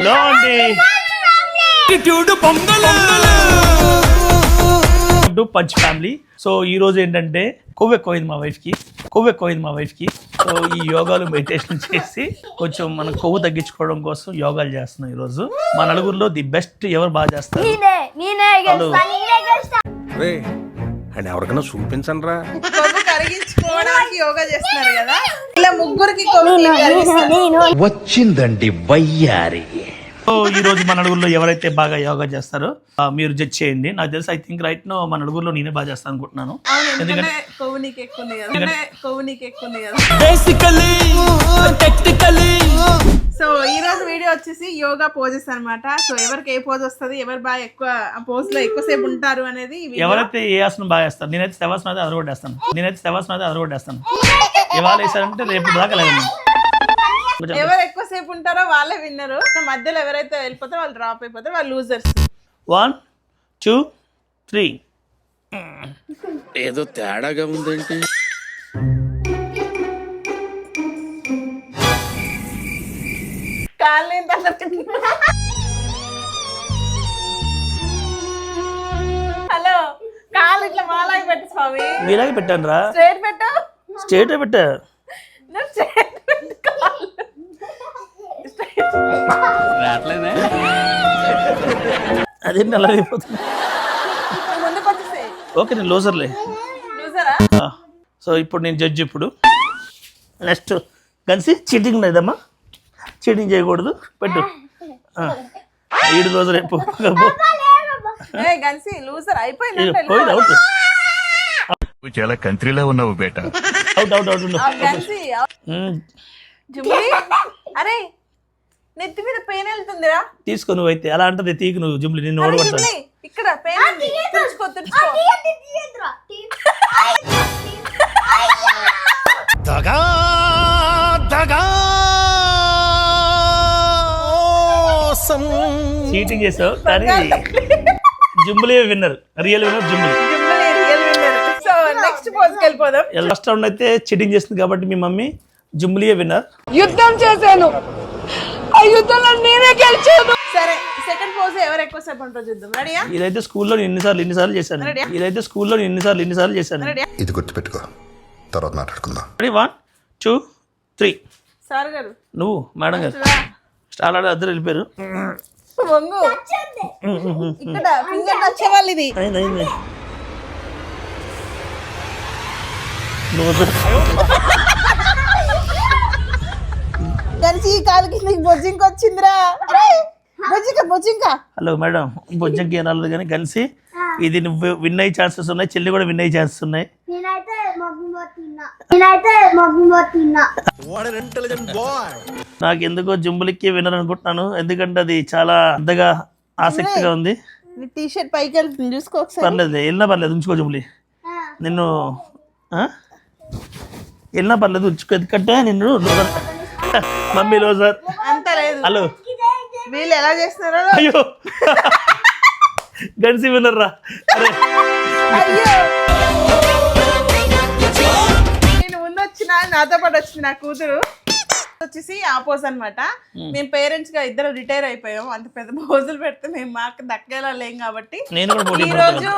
Hello అండి punch family. So ఈ రోజు ఏంటంటే కొవ్వు ఎక్కువైంది మా వైఫ్ కి. సో ఈ యోగాలు మెడిటేషన్ చేసి కొంచెం మనం కొవ్వు తగ్గించుకోవడం కోసం యోగాలు చేస్తున్నాం. ఈ రోజు మా నలుగురిలో ది బెస్ట్ ఎవరు బాగా చేస్తారు? అండ్ ఎవరికైనా చూపించండి రా. కొవ్వు కరిగించుకోవడానికి యోగా చేస్తున్నారు కదా, ఇలా ముగ్గురికి కొవ్వు వచ్చిందండి వయ్యారి. సో ఈ రోజు మన నలుగురిలో ఎవరైతే బాగా యోగా చేస్తారో మీరు జడ్జ్ చేయండి. నాకు తెలిసి ఐ థింక్ రైట్ నో మన నలుగురిలో నేనే బాగా చేస్తాను అనుకుంటున్నాను. ఎందుకంటే కొవ్వు నీకు ఎక్కువ ఉంది కదా. సో ఈ రోజు వీడియో వచ్చేసి యోగా పోజెస్ అన్నమాట. సో ఎవరికి ఏ పోజ్ వస్తుంది, ఎవరు బాగా ఎక్కువ ఆ పోజ్ లో ఎక్కువసేపు ఉంటారు అనేది ఎవరైతే ఏ ఆసనం బాగా వేస్తారు. నేనైతే శవాసనం అయితే అదరగొట్టేస్తాను. ఇవాళ వేసారంటే రేపు దాకా లేదు. ఎవరు ఎక్కువసేపు ఉంటారో వాళ్ళే విన్నరు. మధ్యలో ఎవరైతే వెళ్ళిపోతారో వాళ్ళు డ్రాప్ అయిపోతారు, వాళ్ళు లూజర్స్. 1 2 3. ఏదో తేడాగా ఉందేంటి? హలో, కాలు ఇట్లా మాలాగి పెట్టు స్వామి. మీలాగే పెట్టాను రా. స్ట్రైట్ పెట్టు. స్ట్రేట్ పెట్టా. అదేంటి అలా అయిపోతుంది. ఓకే నేను లూజర్లే. సో ఇప్పుడు నేను జడ్జి. ఇప్పుడు నెక్స్ట్ కలిసి చీటింగ్ లేదమ్మా, చీటింగ్ చేయకూడదు. పెట్టు. ఈడు లూజర్ పోయింది. అవుట్ చాలా కంట్రీలో ఉన్నావు బేట. అరే నెత్తి మీద పెయిన్ వెళ్తుందిరా. తీసుకో నువ్వైతే. అలా అంటది తీకు నువ్వు జుమ్లి. నిన్ను ఓడగొడతాను. ఇక్కడ పెయిన్ చీటింగ్ చేసావు కానీ జుంబులే విన్నర్. రియల్ విన్నర్ జుంబులి. సో నెక్స్ట్ పోజ్కి వెళ్ళిపోదాం. లాస్ట్ రౌండ్ అయితే చీటింగ్ చేస్తుంది కాబట్టి మీ మమ్మీ జుంబులియే విన్నర్. యుద్ధం చేశాను, ఆ యుద్ధంలో నేనే గెలిచాను. సరే సెకండ్ పోజ్ ఎవరు ఎక్కువ సేపు ఉంటారో చూద్దాం. రెడీయా? ఇదైతే స్కూల్లో ఎన్నిసార్లు చేశాను. ఇది గుర్తుపెట్టుకో, తర్వాత మాట్లాడుకుందాం. రెడీ 1 2 3. సార్ గారు నువ్వు మేడం గారు స్టార్ ఆడ అద్దరు వెళ్ళిపోయారు. వంగు ఇక్కడ ఫింగర్ టచ్ అవ్వాలి. ఇది అయింది. కలిసి కాలు కింద బొజ్జింక వచ్చిందిరా. బొజ్జింక. హలో మేడం, బొజ్జంకి ఏం రాలేదు కానీ కలిసి ఇది నువ్వు విన్ అయ్యే ఛాన్సెస్ ఉన్నాయి, చెల్లి కూడా విన్ అయ్యే ఛాన్సెస్ ఉన్నాయి. నాకు ఎందుకో జుంబులికి విన్నర్ అనుకుంటున్నాను. ఎందుకంటే అది చాలా అంతగా ఆసక్తిగా ఉంది. టీ షర్ట్ పైకి వెళ్తుంది చూసుకో ఒకసారి. పర్లేదు ఉంచుకో జుంబులి. నిన్ను వెళ్ళినా పర్లేదు ఉంచుకో. ఎందుకంటే నిన్ను మమ్మీ లోజర్ అంత లేదు. హలో వీళ్ళు ఎలా చేస్తున్నారో. అయ్యో గన్సి విన్నర్ రా. అయ్యో నేను ముందు వచ్చిన, నాతో పాటు వచ్చింది నా కూతురు వచ్చేసి ఆపోజ్ అనమాట. మేము పేరెంట్స్ గా ఇద్దరు రిటైర్ అయిపోయాం. అంత పెద్ద పోజులు పెడితే మేము మాకు దక్కేలా లేం కాబట్టి ఈ రోజు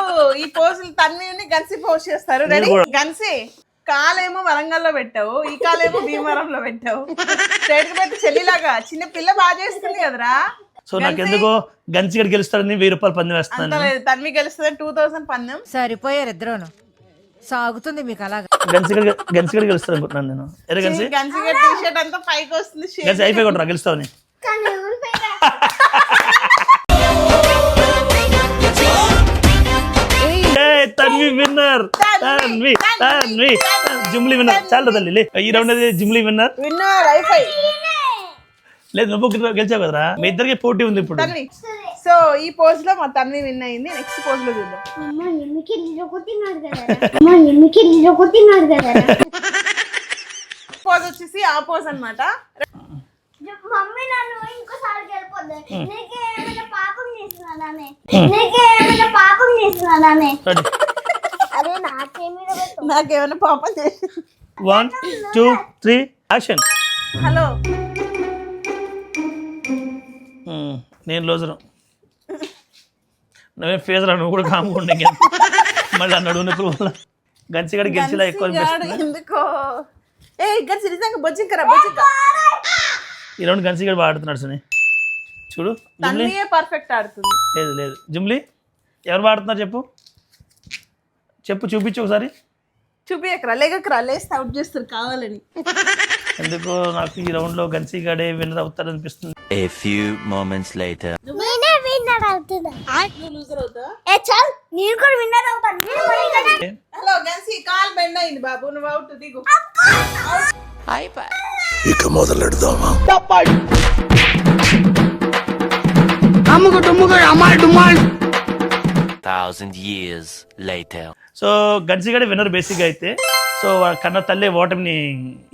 ఈ పోజులు తన్వి గన్సి పోజ్ చేస్తారు. రెడీ? గన్సి కాలేమో వరంగల్లో పెట్టావు, ఈ కాలేమో భీమవరంలో పెట్టావు. స్ట్రైట్ గా పెట్టి చెల్లిలాగా. చిన్న పిల్ల బాగా చేస్తుంది కదరా. సో నాకెందుకో గన్సి గడి గెలుస్తాడని 1000 రూపాయలు పందెం వేస్తాను. తన్వి గెలుస్తుంది 2000 పందెం. సరిపోయారు ఇద్దరును. సాగుతుంది మీకు అలాగా. గన్సి గడి గెలుస్తాడు అనుకుంటున్నాను నేను. గన్సి గడి టీ షర్ట్ అంతా పైకి వస్తుంది. గన్సి అయిపోయి కొట్టరా గెలుస్తావని. తన్వి విన్నర్. తన్వి జుమ్లీ విన్నర్. చాలా తల్లి ఈ రౌండ్ అది జుమ్లీ విన్నర్. లేదు నువ్వు గెలిచావు కదరా. మీ ఇద్దరికి పోటీ ఉంది ఇప్పుడు. సో ఈ పోజ్ లో మా తన్వి విన్ అయింది. నెక్స్ట్ పోజ్ లో చూద్దాం. పోజ్ వచ్చేసి ఆ పోజ్ అన్నమాట. మమ్మీ నన్ను ఇంకోసారి గెలిపోద్దు. నీకేమైనా పాపం చేస్తున్నానే? అరే నాకేమైనా పాపం చేసి. 1 2 3 యాక్షన్. హలో నేను లోజరు నువ్వే ఫేస్ రా, నువ్వు కూడా కాముకుంటే మళ్ళీ అన్నాడు నొప్పుల వల్ల గంచిగడ గెలిచిలా ఎక్కువ అనిపిస్తుంది. ఎందుకో ఏ గడిచి నిజంగా బొజ్జింకరా బొజ్జింక ఈ రౌండ్ గంచిగడ బాగా ఆడుతున్నాడు సుని చూడు. జుమ్లీ తన్వియే పర్ఫెక్ట్ ఆడుతుంది. లేదు లేదు జుమ్లీ ఎవరు ఆడుతున్నారు చెప్పు చెప్పు చూపించు ఒకసారి. చూపియకరా లేకరా లేస్తే అవుట్ చేస్తారు కావాలని. ఎందుకో నాకు ఈ రౌండ్లో గన్సీగాడే విన్నర్ అవుతాడు అనిపిస్తుంది. A few moments later. నేనే విన్నర్ అవుతున్నా. నువ్వు లూజర్ అవుతా. ఏ చాల్ నేను కూడా విన్నర్ అవుతాను. నేను మరి కదా. హలో గన్సీ కాల్ బెండ్ అయింది బాబు, నువ్వు అవుట్ దిగు. ఇక మొదలెడదామా? 1,000 years later. సో గన్సీగాడే విన్నర్ బేసిక్గా అయితే. సో కన్న తల్లి ఓటమిని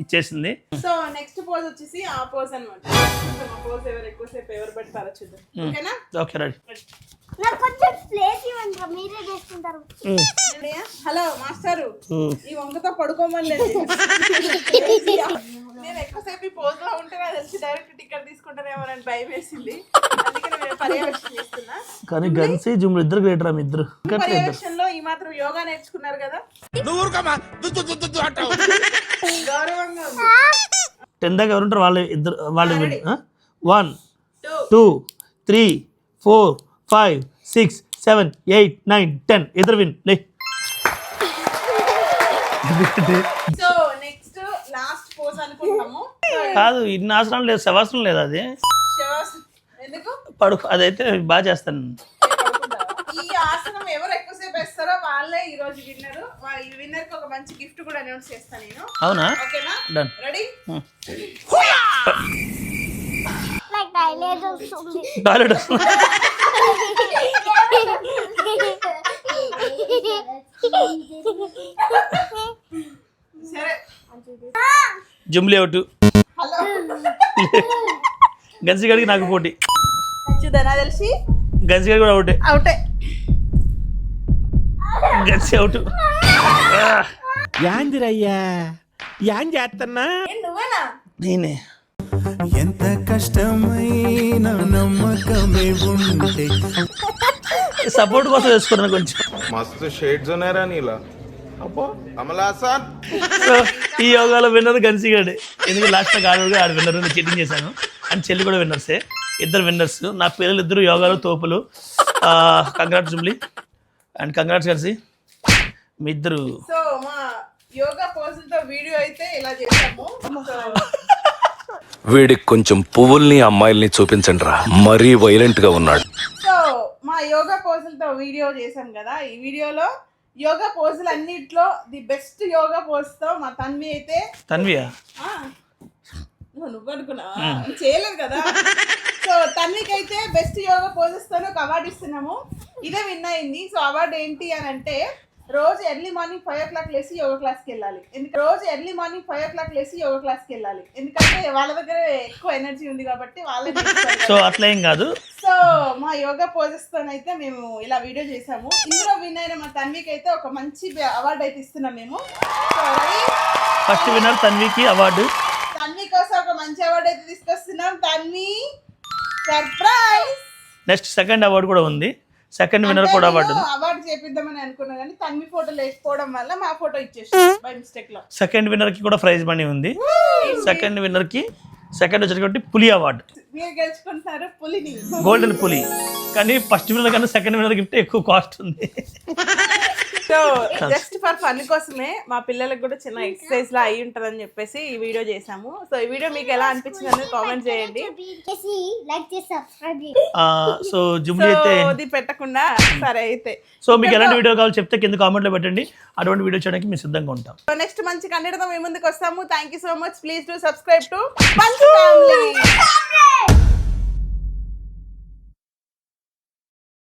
ఇచ్చేసింది. సో నెక్స్ట్ పోజ్ వచ్చేసి ఆ పోజ్ అన్నమాట. ఆ పోజ్ ఎవరు ఎక్కువసేపు ఎవరు పెడతారో చూద్దాం. ఓకేనా? Okay ready. నాకు కొంచెం ప్లేస్ ఇవ్వండి, మీరే చేసుకుంటారు. హలో మాస్టారు, ఈ వంకతో పడుకోమని లేదు. నేను ఎక్కువసేపు ఈ పోజ్ లో ఉంటే నాకు తెలిసి డైరెక్ట్ టికెట్ తీసుకుంటారేమో అని భయం వేసింది. అందుకని నేను పర్యవేక్షణ చేస్తున్నా. కానీ గన్సీ జుమ్లు ఇద్దరు గ్రేటర్ ఆమె ఇద్దరు. పర్యవేక్షణలో ఈ మాత్రం యోగా నేర్చుకున్నారు కదా, గౌరవంగా ఉంది. 10 దాకా ఎవరుంటారు వాళ్ళు ఇద్దరు వాళ్ళు 1 2 3 4 5 6 7 8 9 10 ఇద్దరు విన్ లే. సో నెక్స్ట్ లాస్ట్ పోజ్ అనుకుంటాము. కాదు ఇన్ని ఆసనాలు లేదు, శవాసనం లేదు. అది శవాసనం ఎందుకు? పడుకో, అదైతే బాగా చేస్తాను. ఈ ఆసనం ఎవరు ఎక్కువసేపు వేస్తారో వాళ్ళే ఈ రోజు విన్నర్. ఈ విన్నర్ కి ఒక మంచి గిఫ్ట్ కూడా అనౌన్స్ చేస్తాను నేను. అవునా? ఓకేనా? డన్. రెడీ? నాకు టాయిలెట్ వస్తుంది. టాయిలెట్ వస్తుంది. సరే జుమ్లీ అవుట్. హలో గన్సీగాడికి నాకు పోటీ. చూద్దా తెలిసి గన్సీగాడి కూడా అవుటే. అవుటే. గన్సీ అవుట్. యాందిరయ్యా యాన్ చేస్తున్నా నువ్వేనా? నేనే. ఎంత కష్టమైన నమ్మకమే ఉంటే సపోర్ట్ కోసం వేసుకున్నాను కొంచెం. మస్తు షేడ్స్ ఉన్నారా నీలా అబ్బో కమలాసన్. సో ఈ యోగాలో విన్నర్ గన్సీగాడే. ఎందుకంటే లాస్ట్ నాకు ఆడగా ఆడు విన్నర్, నేను చీటింగ్ చేశాను. అండ్ చెల్లి కూడా విన్నర్సే, ఇద్దరు విన్నర్స్. నా పిల్లలు ఇద్దరు యోగాలో తోపులు. కంగ్రాట్స్ జుమ్లీ అండ్ కంగ్రాట్స్ గన్సీ మీ ఇద్దరు. సో మా యోగా పోజులతో వీడియో అయితే ఇలా చేసాము. వీడికి కొంచెం పువ్వుల్ని అమ్మాయిల్ని చూపించండి రా, మరీ వైలెంట్ గా ఉన్నాడు. సో మా యోగా పోజులతో వీడియో చేసాం కదా, ఈ వీడియోలో యోగా పోజులు అన్నిట్లో ది బెస్ట్ యోగా పోజ్ తో మా తన్వి అయితే. తన్వియా? నువ్వు అనుకున్నా చేయలేదు కదా. సో తన్వికి అయితే బెస్ట్ యోగా పోజెస్ తోనే ఒక అవార్డు ఇస్తున్నాము. ఇదే విన్ అయింది. సో అవార్డు ఏంటి అని అంటే రోజు ఎర్లీ మార్నింగ్ 5 o'clock లేసి యోగా క్లాస్కి వెళ్ళాలి. ఎందుకంటే వాళ్ళ దగ్గర ఎక్కువ ఎనర్జీ ఉంది కాబట్టి వాళ్ళే. సో అట్లా ఏం కాదు. సో మా యోగా పోజెస్ తోనైతే మేము ఇలా వీడియో చేసాము. ఇందులో విన్ అయిన మా తన్వికి అయితే ఒక మంచి అవార్డు అయితే ఇస్తున్నాం మేము. సో ఫస్ట్ విన్నర్ తన్వికి అవార్డు. తన్వి కోసం ఒక మంచి అవార్డు అయితే తీసుకొస్తున్నాం. Tanvi surprise. Next second award కూడా ఉంది. సెకండ్ విన్నర్ కూడా అవార్డు. అవార్డు చేపిద్దామని అనుకున్నా కానీ తన్వి ఫోటో లేకపోవడం వల్ల మా ఫోటో ఇచ్చేసి బై మిస్టేక్ లో. సెకండ్ విన్నర్ కి కూడా ప్రైజ్ మనీ ఉంది. సెకండ్ విన్నర్ కి సెకండ్ వచ్చారు కాబట్టి పులి అవార్డు. మీరు గెలుచుకుంటున్నారు పులిని, గోల్డెన్ పులి. కానీ ఫస్ట్ విన్నర్ కన్నా సెకండ్ విన్నర్ గిఫ్ట్ ఎక్కువ కాస్ట్ ఉంది. సో జస్ట్ ఫర్ ఫన్ కోసమే మా పిల్లలకు కూడా చిన్న ఎక్సర్సైజ్ లా అయి ఉంటదని చెప్పేసి ఈ వీడియో చేసాము. సో ఈ వీడియో మీకు ఎలా అనిపించింది అనేది కామెంట్ చేయండి. లైక్ చేసి సబ్స్క్రైబ్ సో జుమ్లీ అయితే అది పెట్టకుండా సరే అయితే. సో మీకు ఎలాంటి వీడియో కావాలో చెప్తే కింద కామెంట్ లో పెట్టండి, అటువంటి వీడియో చేయడానికి మేము సిద్ధంగా ఉంటాం. సో నెక్స్ట్ మంచి కంటెంట్ తో మీ ముందుకు వస్తాము. Thank you so much. Please do subscribe to punch family.